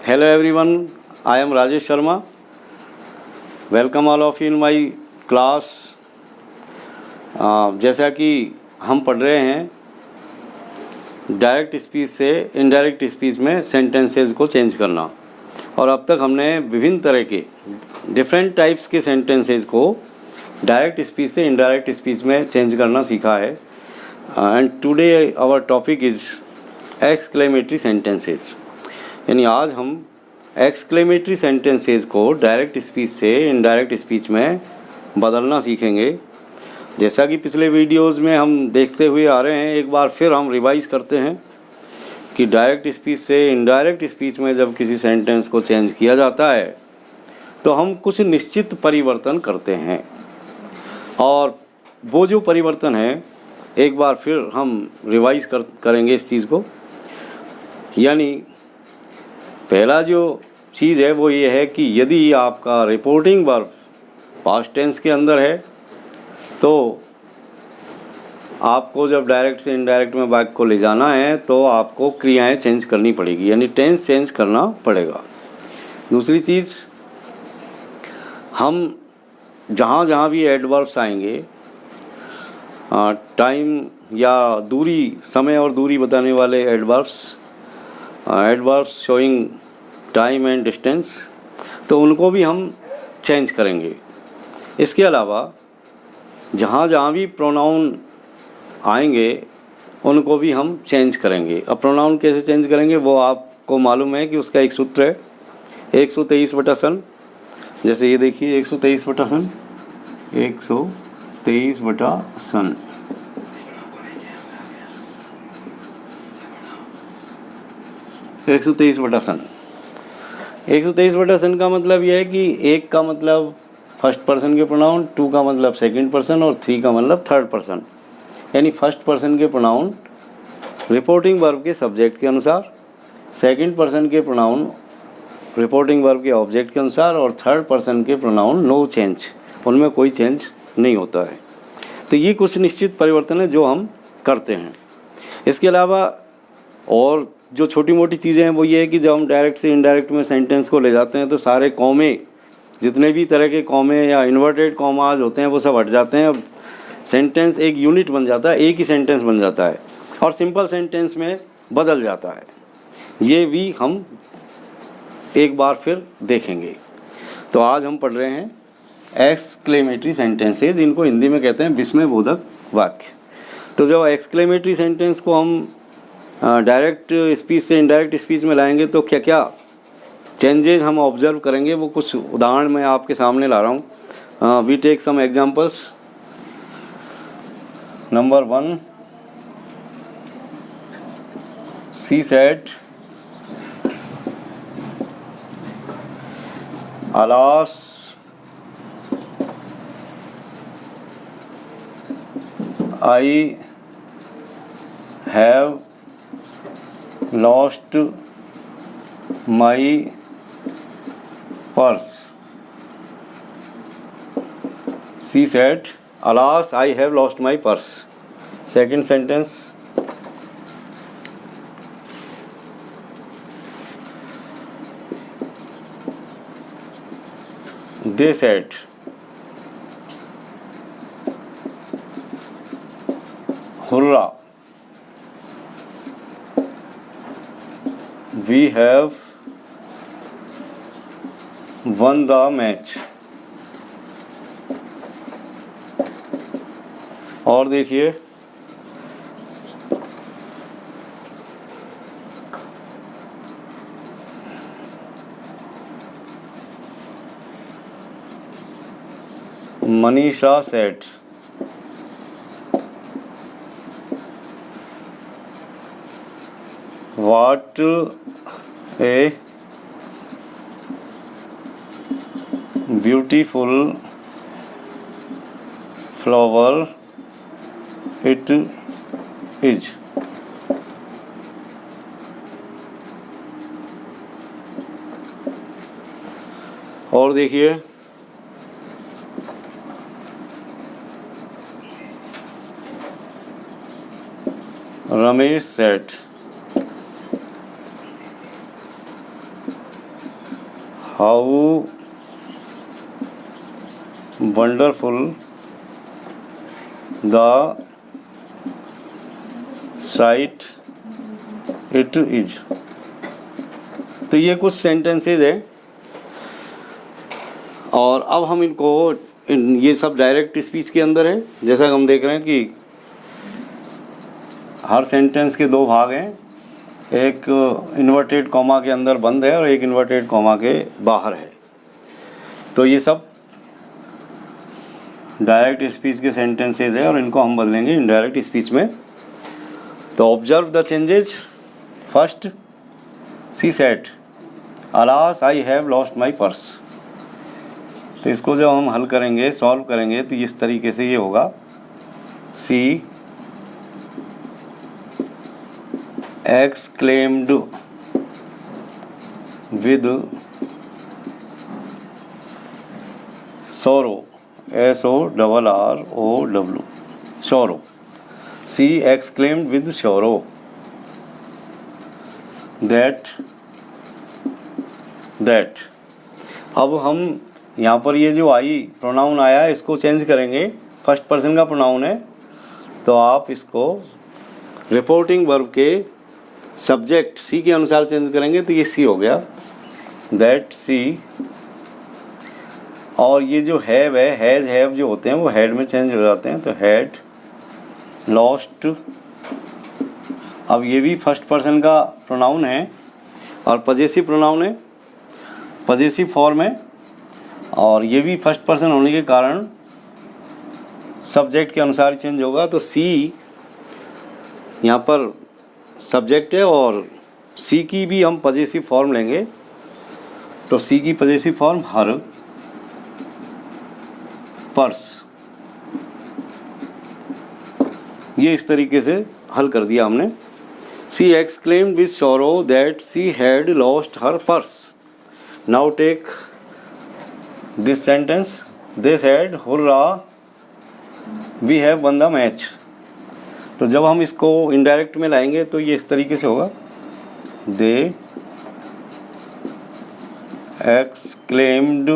Hello everyone, I am Rajesh Sharma. Welcome all of you in my class. जैसा कि हम पढ़ रहे हैं डायरेक्ट स्पीच से इनडायरेक्ट स्पीच में सेंटेंसेस को चेंज करना, और अब तक हमने विभिन्न तरह के डिफरेंट टाइप्स के सेंटेंसेस को डायरेक्ट स्पीच से इनडायरेक्ट स्पीच में चेंज करना सीखा है. And today our topic is exclamatory sentences. यानी आज हम एक्सक्लेमेटरी सेंटेंसेस को डायरेक्ट स्पीच से इनडायरेक्ट स्पीच में बदलना सीखेंगे. जैसा कि पिछले वीडियोस में हम देखते हुए आ रहे हैं, एक बार फिर हम रिवाइज करते हैं कि डायरेक्ट स्पीच से इनडायरेक्ट स्पीच में जब किसी सेंटेंस को चेंज किया जाता है तो हम कुछ निश्चित परिवर्तन करते हैं, और वो जो परिवर्तन है एक बार फिर हम रिवाइज करेंगे इस चीज़ को. यानी पहला जो चीज़ है वो ये है कि यदि आपका रिपोर्टिंग वर्ब पास्ट टेंस के अंदर है तो आपको जब डायरेक्ट से इनडायरेक्ट में वाक्य को ले जाना है तो आपको क्रियाएं चेंज करनी पड़ेगी, यानी टेंस चेंज करना पड़ेगा. दूसरी चीज़, हम जहाँ जहाँ भी एडवर्ब्स आएंगे, टाइम या दूरी, समय और दूरी बताने वाले adverbs showing time and distance, तो उनको भी हम चेंज करेंगे. इसके अलावा जहाँ जहाँ भी प्रोनाउन आएंगे उनको भी हम चेंज करेंगे. अब प्रोनाउन कैसे चेंज करेंगे वो आपको मालूम है कि उसका एक सूत्र है 123/सन. जैसे ये देखिए 123/सन, 123/सन. एक 123/सन का मतलब यह है कि 1 का मतलब फर्स्ट पर्सन के प्रोनाउन, 2 का मतलब सेकंड पर्सन और 3 का मतलब थर्ड पर्सन. यानी फर्स्ट पर्सन के प्रोनाउन रिपोर्टिंग वर्ब के सब्जेक्ट के अनुसार, सेकंड पर्सन के प्रोनाउन रिपोर्टिंग वर्ब के ऑब्जेक्ट के अनुसार, और थर्ड पर्सन के प्रोनाउन नो चेंज, उनमें कोई चेंज नहीं होता है. तो ये कुछ निश्चित परिवर्तन है जो हम करते हैं. इसके अलावा और जो छोटी मोटी चीज़ें हैं वो ये है कि जब हम डायरेक्ट से इनडायरेक्ट में सेंटेंस को ले जाते हैं तो सारे कॉमे, जितने भी तरह के कॉमे या इन्वर्टेड कॉमाज होते हैं वो सब हट जाते हैं. अब सेंटेंस एक यूनिट बन जाता है, एक ही सेंटेंस बन जाता है और सिंपल सेंटेंस में बदल जाता है. ये भी हम एक बार फिर देखेंगे. तो आज हम पढ़ रहे हैं एक्सक्लेमेटरी सेंटेंसेस. इनको हिंदी में कहते हैं विस्मयबोधक वाक्य. तो जब एक्सक्लेमेटरी सेंटेंस को हम डायरेक्ट स्पीच से इनडायरेक्ट स्पीच में लाएंगे तो क्या क्या चेंजेस हम ऑब्जर्व करेंगे वो कुछ उदाहरण मैं आपके सामने ला रहा हूँ. We take some examples. Number 1, she said, alas I have lost my purse. She said, alas I have lost my purse. Second sentence, they said, hurrah, we have won the match. और देखिए, Manisha set, what a beautiful flower it is. और देखिए, रमेश सेठ, how wonderful the sight it is. तो ये कुछ sentences है और अब हम इनको ये सब डायरेक्ट स्पीच के अंदर है। जैसा हम देख रहे हैं कि हर सेंटेंस के दो भाग हैं, एक इन्वर्टेड कॉमा के अंदर बंद है और एक इन्वर्टेड कॉमा के बाहर है। तो ये सब डायरेक्ट स्पीच के सेंटेंसेज है और इनको हम बदलेंगे इनडायरेक्ट स्पीच में। तो observe the changes. First, she said alas I have lost my purse. तो इसको जब हम हल करेंगे, सॉल्व करेंगे, तो इस तरीके से ये होगा, सी exclaimed with sorrow, SORROW, sorrow. She exclaimed with sorrow that अब हम यहाँ पर ये जो आई प्रोनाउन आया है इसको चेंज करेंगे। फर्स्ट पर्सन का प्रोनाउन है तो आप इसको रिपोर्टिंग वर्ब के सब्जेक्ट सी के अनुसार चेंज करेंगे तो ये सी हो गया, दैट सी। और ये जो हैव है, हैज हैव जो होते हैं वो हेड में चेंज हो जाते हैं, तो हैड लॉस्ट। अब ये भी फर्स्ट पर्सन का प्रोनाउन है और पजेसिव प्रोनाउन है, पजेसिव फॉर्म है, और ये भी फर्स्ट पर्सन होने के कारण सब्जेक्ट के अनुसार चेंज होगा। तो सी यहाँ पर सब्जेक्ट है और सी की भी हम पजेसिव फॉर्म लेंगे। तो सी की पजेसिव फॉर्म हर पर्स। ये इस तरीके से हल कर दिया हमने। She exclaimed with sorrow that she had lost her purse. Now take this sentence, they said hurrah we have won the match. तो जब हम इसको इनडायरेक्ट में लाएंगे तो ये इस तरीके से होगा, दे एक्सक्लेम्ड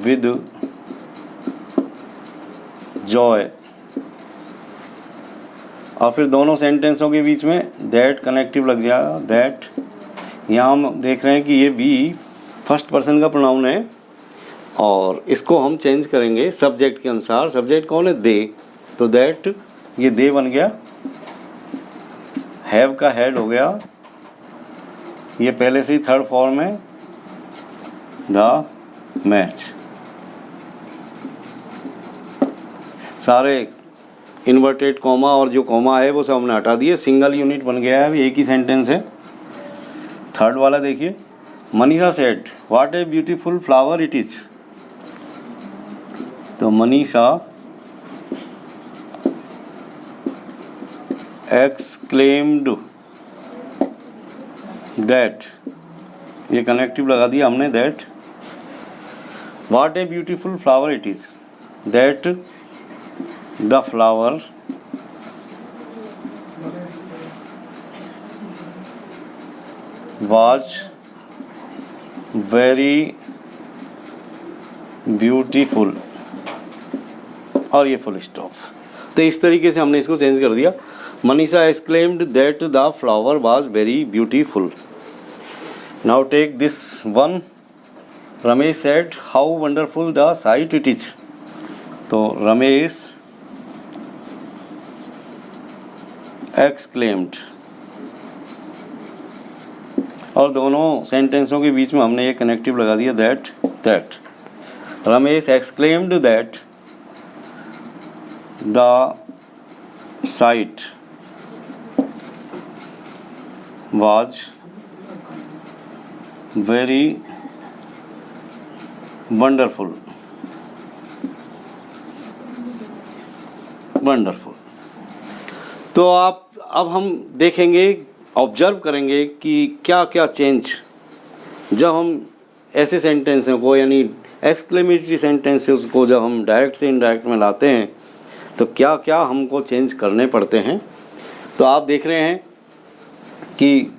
विद जॉय। और फिर दोनों सेंटेंसों के बीच में दैट कनेक्टिव लग जाएगा। दैट यहाँ हम देख रहे हैं कि ये बी फर्स्ट पर्सन का प्रोनाउन है और इसको हम चेंज करेंगे सब्जेक्ट के अनुसार। सब्जेक्ट कौन है? दे। तो दैट ये दे बन गया, हैव का हेड हो गया, ये पहले से ही थर्ड फॉर्म है, द मैच। सारे इन्वर्टेड कॉमा और जो कॉमा है वो सब हमने हटा दिए, सिंगल यूनिट बन गया है, एक ही सेंटेंस है। थर्ड वाला देखिए, Manisha said what a beautiful flower it is. तो मनीषा एक्सक्लेम्ड दैट, ये कनेक्टिव लगा दिया हमने, that what a beautiful flower it is, that the flower was very beautiful, और ये फुल स्टॉप। तो इस तरीके से हमने इसको चेंज कर दिया। Manisha exclaimed that the flower was very beautiful. Now take this one, Ramesh said how wonderful the sight it is. तो रमेश एक्सक्लेम्ड, और दोनों सेंटेंसों के बीच में हमने ये कनेक्टिव लगा दिया, that Ramesh exclaimed that the site was very wonderful. तो अब हम देखेंगे, ऑब्जर्व करेंगे कि क्या क्या चेंज जब हम ऐसे सेंटेंसों को, यानी एक्सक्लेमेटरी सेंटेंसेस को जब हम डायरेक्ट से इनडायरेक्ट में लाते हैं तो क्या क्या हमको चेंज करने पड़ते हैं। तो आप देख रहे हैं कि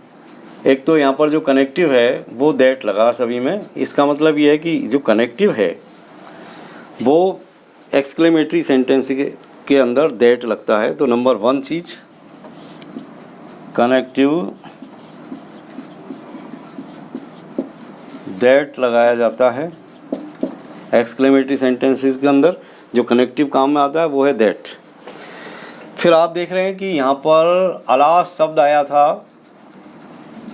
एक तो यहाँ पर जो कनेक्टिव है वो दैट लगा सभी में, इसका मतलब ये है कि जो कनेक्टिव है वो एक्सक्लेमेटरी सेंटेंस के अंदर दैट लगता है। तो नंबर 1 चीज़ कनेक्टिव दैट लगाया जाता है एक्सक्लेमेटरी सेंटेंसेस के अंदर। जो कनेक्टिव काम में आता है वो है दैट। फिर आप देख रहे हैं कि यहाँ पर अलास शब्द आया था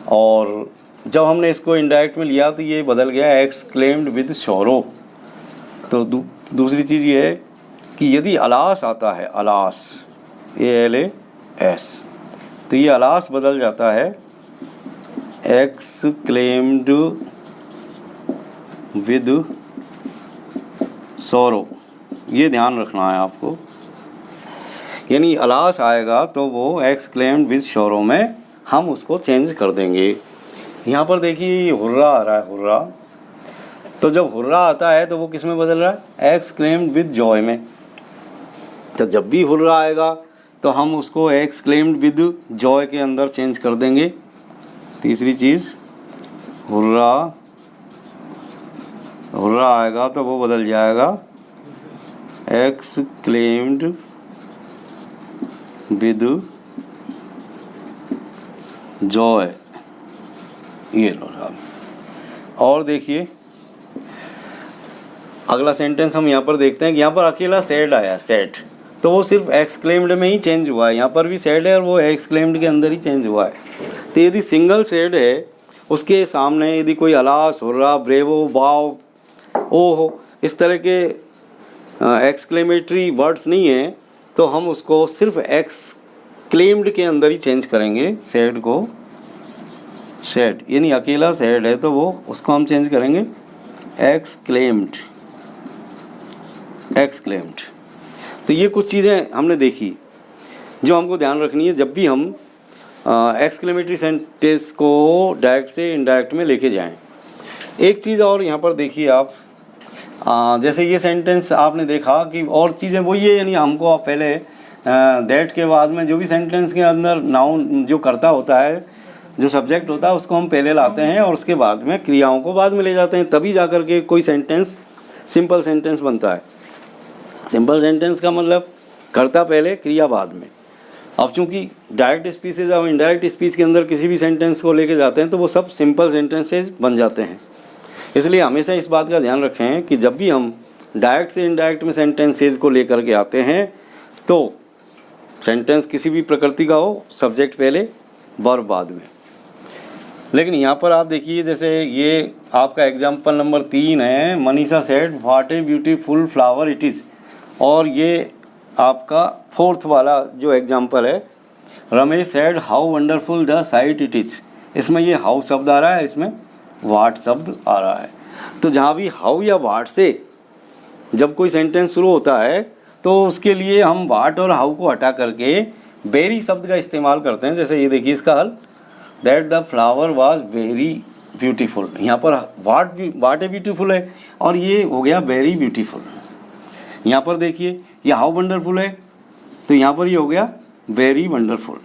और जब हमने इसको इनडायरेक्ट में लिया तो ये बदल गया एक्सक्लेम्ड विद शोरो। तो दूसरी चीज़ ये है कि यदि अलास आता है, अलास ALAS, तो ये अलास बदल जाता है एक्सक्लेम्ड विद सोरो। ये ध्यान रखना है आपको, यानी अलास आएगा तो वो एक्सक्लेम्ड विद सोरो में हम उसको चेंज कर देंगे। यहाँ पर देखिए हुर्रा आ रहा है, हुर्रा। तो जब हुर्रा आता है तो वो किस में बदल रहा है? एक्सक्लेम्ड विद जॉय में। तो जब भी हुर्रा आएगा तो हम उसको एक्सक्लेम्ड विद जॉय के अंदर चेंज कर देंगे। तीसरी चीज़ हुर्रा, हुर्रा आएगा तो वो बदल जाएगा एक्सक्लेम्ड विद जॉय। ये लो साहब। और देखिए अगला सेंटेंस हम यहाँ पर देखते हैं कि यहाँ पर अकेला सैड आया, सैड, तो वो सिर्फ एक्सक्लेम्ड में ही चेंज हुआ है। यहाँ पर भी सैड है और वो एक्सक्लेम्ड के अंदर ही चेंज हुआ है। तो यदि सिंगल सैड है उसके सामने यदि कोई अलास, हुर्रा, ब्रेवो, वाव, ओह इस तरह के एक्सक्लेमेटरी वर्ड्स नहीं है तो हम उसको सिर्फ एक्सक्लेम्ड के अंदर ही चेंज करेंगे। सैड को सैड, यानी अकेला सैड है तो वो उसको हम चेंज करेंगे एक्सक्लेम्ड, एक्सक्लेम्ड। तो ये कुछ चीज़ें हमने देखी जो हमको ध्यान रखनी है जब भी हम एक्सक्लेमेटरी सेंटेंस को डायरेक्ट से इनडायरेक्ट में लेके जाएं। एक चीज़ और यहाँ पर देखिए आप, जैसे ये सेंटेंस आपने देखा कि और चीज़ें वही है, यानी हमको आप पहले दैट के बाद में जो भी सेंटेंस के अंदर नाउन जो कर्ता होता है, जो सब्जेक्ट होता है, उसको हम पहले लाते हैं और उसके बाद में क्रियाओं को बाद में ले जाते हैं, तभी जा कर के कोई सेंटेंस सिंपल सेंटेंस बनता है। सिंपल सेंटेंस का मतलब कर्ता पहले, क्रिया बाद में। अब चूंकि डायरेक्ट स्पीचेज और इनडायरेक्ट स्पीच के अंदर किसी भी सेंटेंस को लेके जाते हैं तो वो सब सिंपल सेंटेंसेज बन जाते हैं। इसलिए हमेशा इस बात का ध्यान रखें कि जब भी हम डायरेक्ट से इनडायरेक्ट में सेंटेंसेज को लेकर के आते हैं तो सेंटेंस किसी भी प्रकृति का हो, सब्जेक्ट पहले, वर्ब बाद में। लेकिन यहाँ पर आप देखिए, जैसे ये आपका एग्जाम्पल नंबर 3 है, Manisha said what a beautiful flower it is. और ये आपका 4th वाला जो एग्जाम्पल है, Ramesh said how wonderful the sight it is. इसमें ये हाउ शब्द आ रहा है, इसमें वाट शब्द आ रहा है। तो जहाँ भी हाउ या वाट से जब कोई सेंटेंस शुरू होता है तो उसके लिए हम वाट और हाउ को हटा करके वेरी शब्द का इस्तेमाल करते हैं। जैसे ये देखिए इसका हल, that the flower was very beautiful. यहाँ पर वाट ए ब्यूटीफुल है और ये हो गया वेरी ब्यूटीफुल। यहाँ पर देखिए ये हाउ वंडरफुल है तो यहाँ पर ये हो गया वेरी वंडरफुल।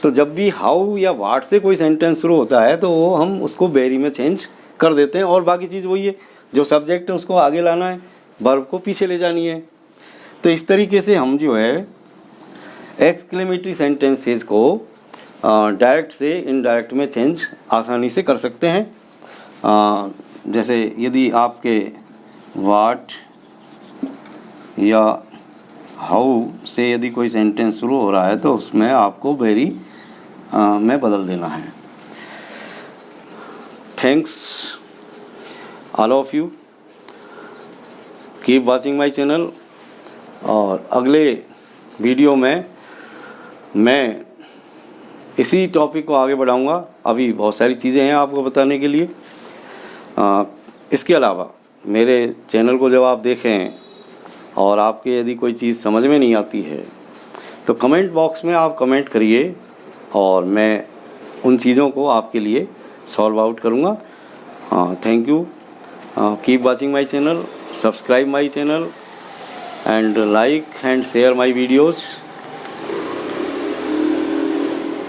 तो जब भी हाउ या वाट से कोई सेंटेंस शुरू होता है तो हम उसको वेरी में चेंज कर देते हैं और बाकी चीज़ वही है, जो सब्जेक्ट है उसको आगे लाना है, वर्ब को पीछे ले जानी है। तो इस तरीके से हम जो है एक्सक्लेमेटरी सेंटेंसेस को डायरेक्ट से इनडायरेक्ट में चेंज आसानी से कर सकते हैं। जैसे यदि आपके वाट या हाउ से यदि कोई सेंटेंस शुरू हो रहा है तो उसमें आपको वेरी में बदल देना है। Thanks all of you, keep watching my channel. और अगले वीडियो में मैं इसी टॉपिक को आगे बढ़ाऊंगा। अभी बहुत सारी चीज़ें हैं आपको बताने के लिए। इसके अलावा मेरे चैनल को जब आप देखें और आपके यदि कोई चीज़ समझ में नहीं आती है तो कमेंट बॉक्स में आप कमेंट करिए और मैं उन चीज़ों को आपके लिए सॉल्व आउट करूँगा। Thank you, keep watching my channel, subscribe my channel and like and share my videos.